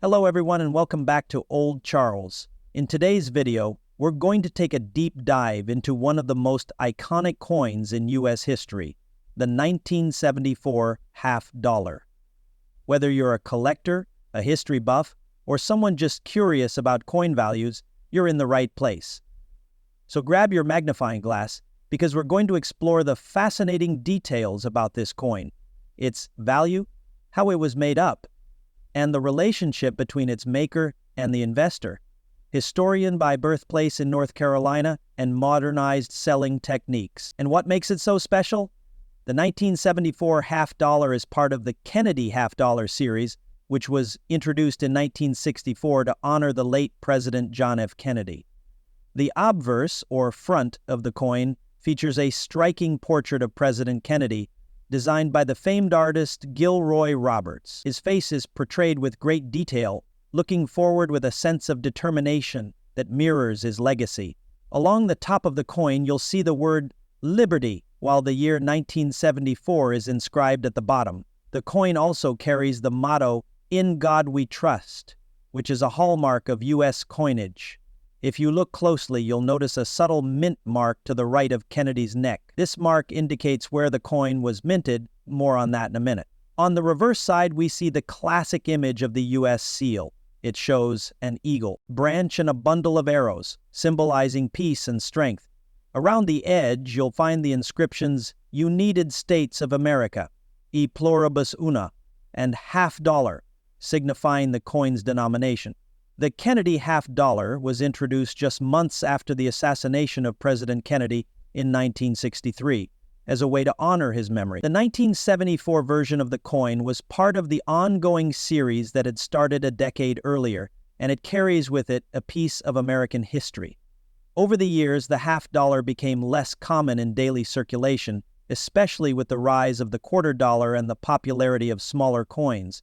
Hello everyone and welcome back to Old Charles. In today's video, we're going to take a deep dive into one of the most iconic coins in U.S. history, the 1974 half dollar. Whether you're a collector, a history buff, or someone just curious about coin values, you're in the right place. So grab your magnifying glass because we're going to explore the fascinating details about this coin, its value, how it was made up, and the relationship between its maker and the investor, historian by birthplace in North Carolina, and modernized selling techniques. And what makes it so special? The 1974 half dollar is part of the Kennedy half dollar series, which was introduced in 1964 to honor the late President John F. Kennedy. The obverse, or front, of the coin features a striking portrait of President Kennedy, designed by the famed artist Gilroy Roberts. His face is portrayed with great detail, looking forward with a sense of determination that mirrors his legacy. Along the top of the coin, you'll see the word Liberty, while the year 1974 is inscribed at the bottom. The coin also carries the motto, "In God We Trust," which is a hallmark of U.S. coinage. If you look closely, you'll notice a subtle mint mark to the right of Kennedy's neck. This mark indicates where the coin was minted. More on that in a minute. On the reverse side, we see the classic image of the U.S. seal. It shows an eagle, branch, and a bundle of arrows, symbolizing peace and strength. Around the edge, you'll find the inscriptions United States of America, E Pluribus Una, and half dollar, signifying the coin's denomination. The Kennedy half dollar was introduced just months after the assassination of President Kennedy in 1963 as a way to honor his memory. The 1974 version of the coin was part of the ongoing series that had started a decade earlier, and it carries with it a piece of American history. Over the years, the half dollar became less common in daily circulation, especially with the rise of the quarter dollar and the popularity of smaller coins.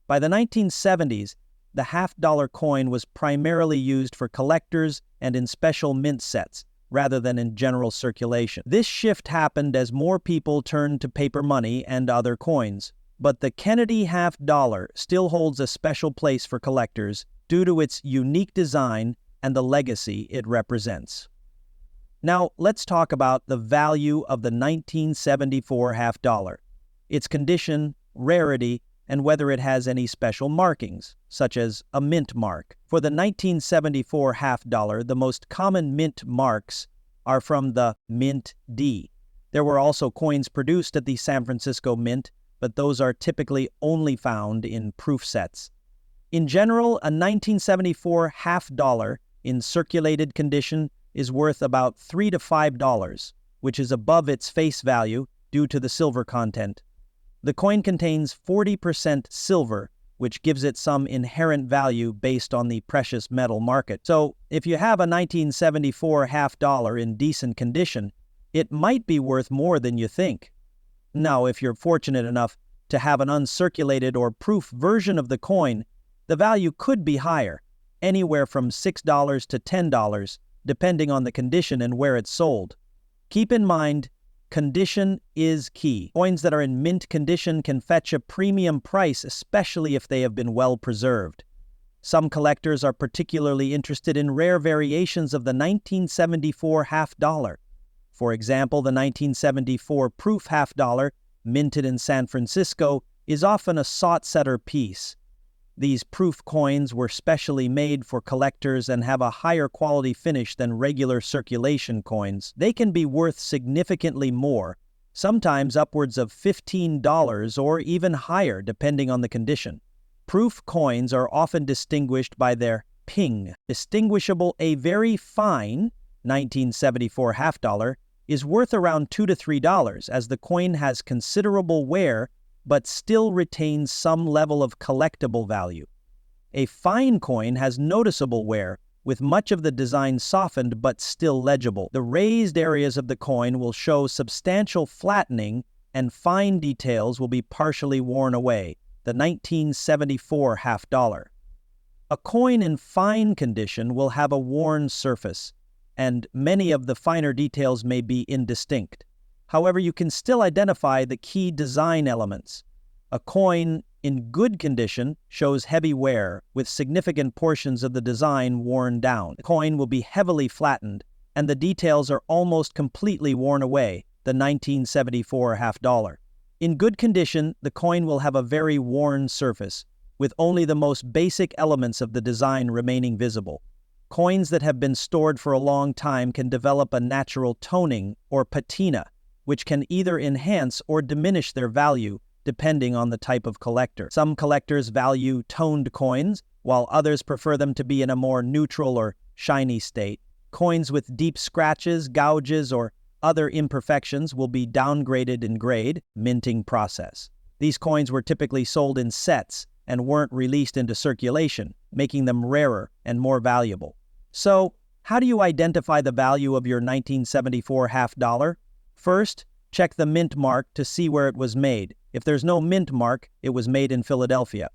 By the 1970s, the half-dollar coin was primarily used for collectors and in special mint sets, rather than in general circulation. This shift happened as more people turned to paper money and other coins, but the Kennedy half-dollar still holds a special place for collectors due to its unique design and the legacy it represents. Now, let's talk about the value of the 1974 half-dollar, its condition, rarity, and whether it has any special markings, such as a mint mark. For the 1974 half dollar, the most common mint marks are from the Mint D. There were also coins produced at the San Francisco Mint, but those are typically only found in proof sets. In general, a 1974 half dollar in circulated condition is worth about $3 to $5, which is above its face value due to the silver content. The coin contains 40% silver, which gives it some inherent value based on the precious metal market. So, if you have a 1974 half dollar in decent condition, it might be worth more than you think. Now, if you're fortunate enough to have an uncirculated or proof version of the coin, the value could be higher, anywhere from $6 to $10, depending on the condition and where it's sold. Keep in mind, condition is key. Coins that are in mint condition can fetch a premium price, especially if they have been well preserved. Some collectors are particularly interested in rare variations of the 1974 half dollar. For example, the 1974 proof half dollar, minted in San Francisco, is often a sought-setter piece. These proof coins were specially made for collectors and have a higher quality finish than regular circulation coins. They can be worth significantly more, sometimes upwards of $15 or even higher depending on the condition. Proof coins are often distinguished by their ping. Distinguishable, a very fine 1974 half dollar is worth around $2 to $3 as the coin has considerable wear but still retains some level of collectible value. A fine coin has noticeable wear, with much of the design softened but still legible. The raised areas of the coin will show substantial flattening, and fine details will be partially worn away, the 1974 half dollar. A coin in fine condition will have a worn surface, and many of the finer details may be indistinct. However, you can still identify the key design elements. A coin in good condition shows heavy wear, with significant portions of the design worn down. The coin will be heavily flattened, and the details are almost completely worn away, the 1974 half dollar. In good condition, the coin will have a very worn surface, with only the most basic elements of the design remaining visible. Coins that have been stored for a long time can develop a natural toning or patina, which can either enhance or diminish their value depending on the type of collector. Some collectors value toned coins, while others prefer them to be in a more neutral or shiny state. Coins with deep scratches, gouges, or other imperfections will be downgraded in grade, minting process. These coins were typically sold in sets and weren't released into circulation, making them rarer and more valuable. So, how do you identify the value of your 1974 half dollar? First, check the mint mark to see where it was made. If there's no mint mark, it was made in Philadelphia.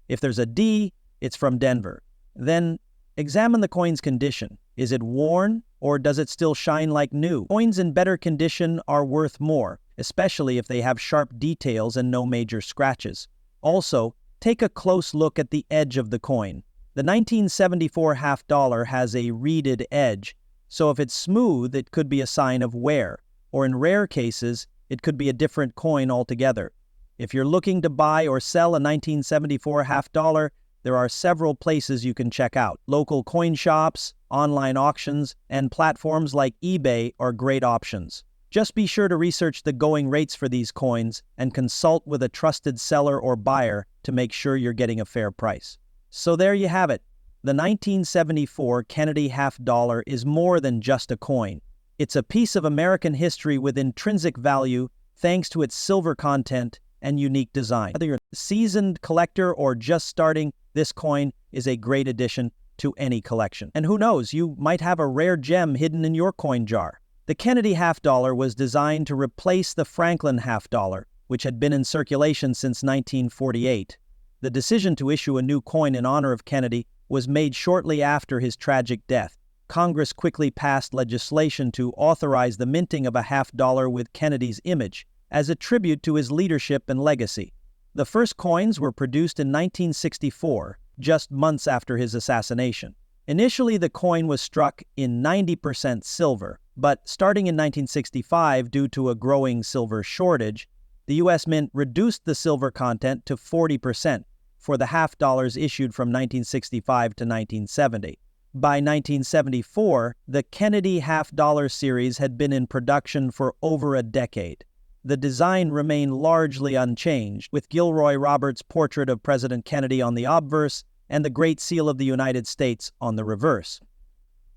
If there's a D, it's from Denver. Then, examine the coin's condition. Is it worn, or does it still shine like new? Coins in better condition are worth more, especially if they have sharp details and no major scratches. Also, take a close look at the edge of the coin. The 1974 half dollar has a reeded edge, so if it's smooth, it could be a sign of wear, or in rare cases, it could be a different coin altogether. If you're looking to buy or sell a 1974 half dollar, there are several places you can check out. Local coin shops, online auctions, and platforms like eBay are great options. Just be sure to research the going rates for these coins and consult with a trusted seller or buyer to make sure you're getting a fair price. So there you have it. The 1974 Kennedy half dollar is more than just a coin. It's a piece of American history with intrinsic value thanks to its silver content and unique design. Whether you're a seasoned collector or just starting, this coin is a great addition to any collection. And who knows, you might have a rare gem hidden in your coin jar. The Kennedy half dollar was designed to replace the Franklin half dollar, which had been in circulation since 1948. The decision to issue a new coin in honor of Kennedy was made shortly after his tragic death. Congress quickly passed legislation to authorize the minting of a half dollar with Kennedy's image as a tribute to his leadership and legacy. The first coins were produced in 1964, just months after his assassination. Initially, the coin was struck in 90% silver, but starting in 1965, due to a growing silver shortage, the U.S. Mint reduced the silver content to 40% for the half dollars issued from 1965 to 1970. By 1974, the Kennedy half dollar series had been in production for over a decade. The design remained largely unchanged, with Gilroy Roberts' portrait of President Kennedy on the obverse and the Great Seal of the United States on the reverse.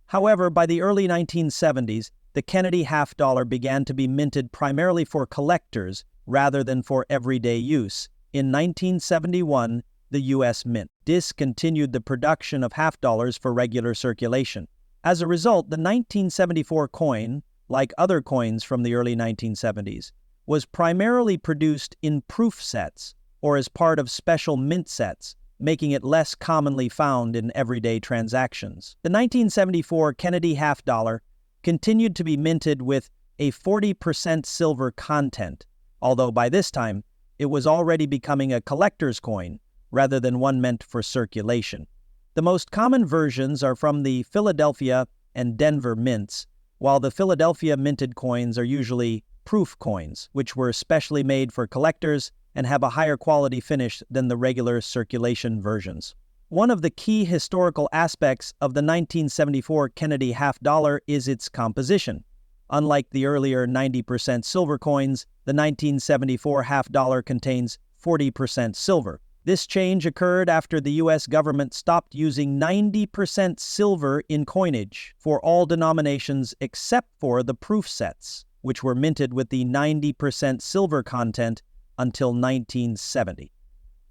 However, by the early 1970s, the Kennedy half dollar began to be minted primarily for collectors rather than for everyday use. In 1971, the U.S. Mint discontinued the production of half dollars for regular circulation. As a result, the 1974 coin, like other coins from the early 1970s, was primarily produced in proof sets or as part of special mint sets, making it less commonly found in everyday transactions. The 1974 Kennedy half dollar continued to be minted with a 40% silver content, although by this time it was already becoming a collector's coin rather than one meant for circulation. The most common versions are from the Philadelphia and Denver mints, while the Philadelphia minted coins are usually proof coins, which were specially made for collectors and have a higher quality finish than the regular circulation versions. One of the key historical aspects of the 1974 Kennedy half dollar is its composition. Unlike the earlier 90% silver coins, the 1974 half dollar contains 40% silver. This change occurred after the U.S. government stopped using 90% silver in coinage for all denominations except for the proof sets, which were minted with the 90% silver content until 1970.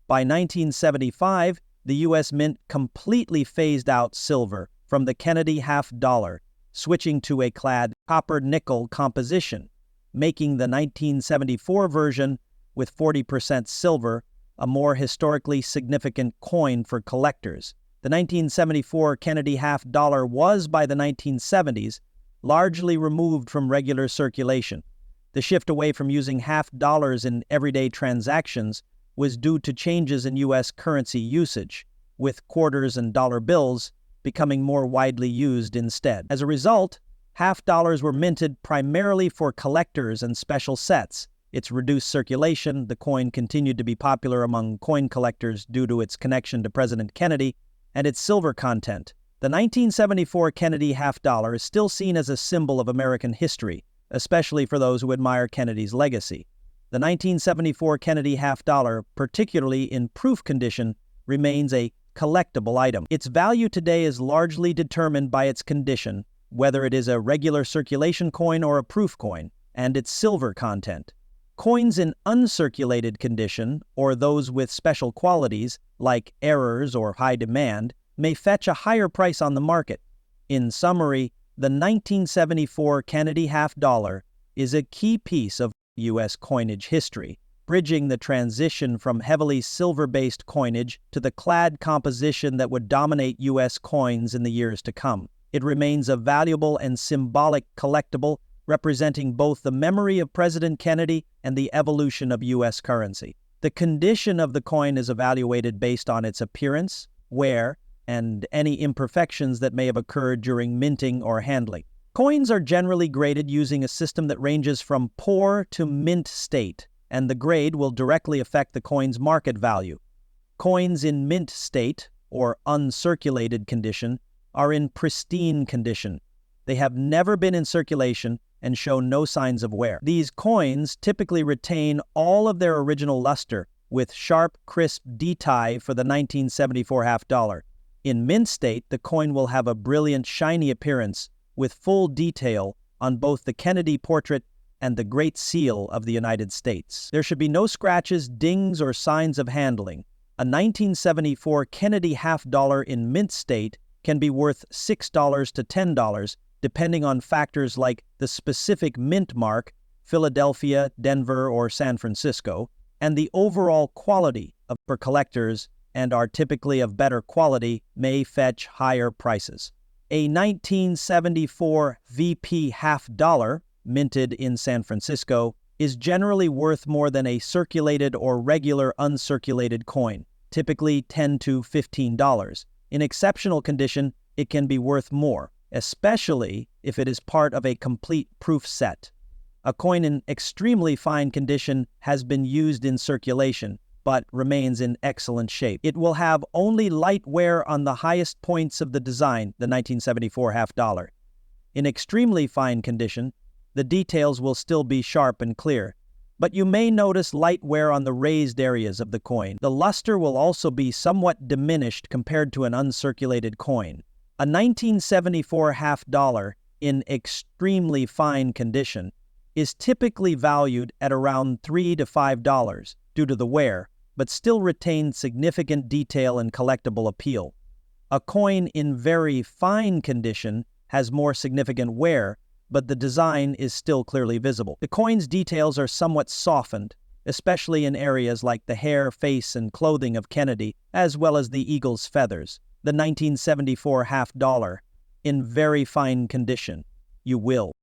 By 1975, the U.S. Mint completely phased out silver from the Kennedy half dollar, switching to a clad copper-nickel composition, making the 1974 version with 40% silver a more historically significant coin for collectors. The 1974 Kennedy half dollar was, by the 1970s, largely removed from regular circulation. The shift away from using half dollars in everyday transactions was due to changes in U.S. currency usage, with quarters and dollar bills becoming more widely used instead. As a result, half dollars were minted primarily for collectors and special sets. Its reduced circulation, the coin continued to be popular among coin collectors due to its connection to President Kennedy and its silver content. The 1974 Kennedy half dollar is still seen as a symbol of American history, especially for those who admire Kennedy's legacy. The 1974 Kennedy half dollar, particularly in proof condition, remains a collectible item. Its value today is largely determined by its condition, whether it is a regular circulation coin or a proof coin, and its silver content. Coins in uncirculated condition, or those with special qualities, like errors or high demand, may fetch a higher price on the market. In summary, the 1974 Kennedy half dollar is a key piece of U.S. coinage history, bridging the transition from heavily silver-based coinage to the clad composition that would dominate U.S. coins in the years to come. It remains a valuable and symbolic collectible, representing both the memory of President Kennedy and the evolution of U.S. currency. The condition of the coin is evaluated based on its appearance, wear, and any imperfections that may have occurred during minting or handling. Coins are generally graded using a system that ranges from poor to mint state, and the grade will directly affect the coin's market value. Coins in mint state, or uncirculated condition, are in pristine condition. They have never been in circulation and show no signs of wear. These coins typically retain all of their original luster, with sharp, crisp detail for the 1974 half dollar. In mint state, the coin will have a brilliant, shiny appearance with full detail on both the Kennedy portrait and the Great Seal of the United States. There should be no scratches, dings, or signs of handling. A 1974 Kennedy half dollar in mint state can be worth $6 to $10, depending on factors like the specific mint mark, Philadelphia, Denver, or San Francisco, and the overall quality of for collectors, and are typically of better quality, may fetch higher prices. A 1974 VP half dollar, minted in San Francisco, is generally worth more than a circulated or regular uncirculated coin, typically $10 to $15. In exceptional condition, it can be worth more, especially if it is part of a complete proof set. A coin in extremely fine condition has been used in circulation, but remains in excellent shape. It will have only light wear on the highest points of the design, the 1974 half dollar. In extremely fine condition, the details will still be sharp and clear, but you may notice light wear on the raised areas of the coin. The luster will also be somewhat diminished compared to an uncirculated coin. A 1974 half dollar in extremely fine condition is typically valued at around $3 to $5 due to the wear, but still retains significant detail and collectible appeal. A coin in very fine condition has more significant wear, but the design is still clearly visible. The coin's details are somewhat softened, especially in areas like the hair, face, and clothing of Kennedy, as well as the eagle's feathers. The 1974 half dollar, in very fine condition, you will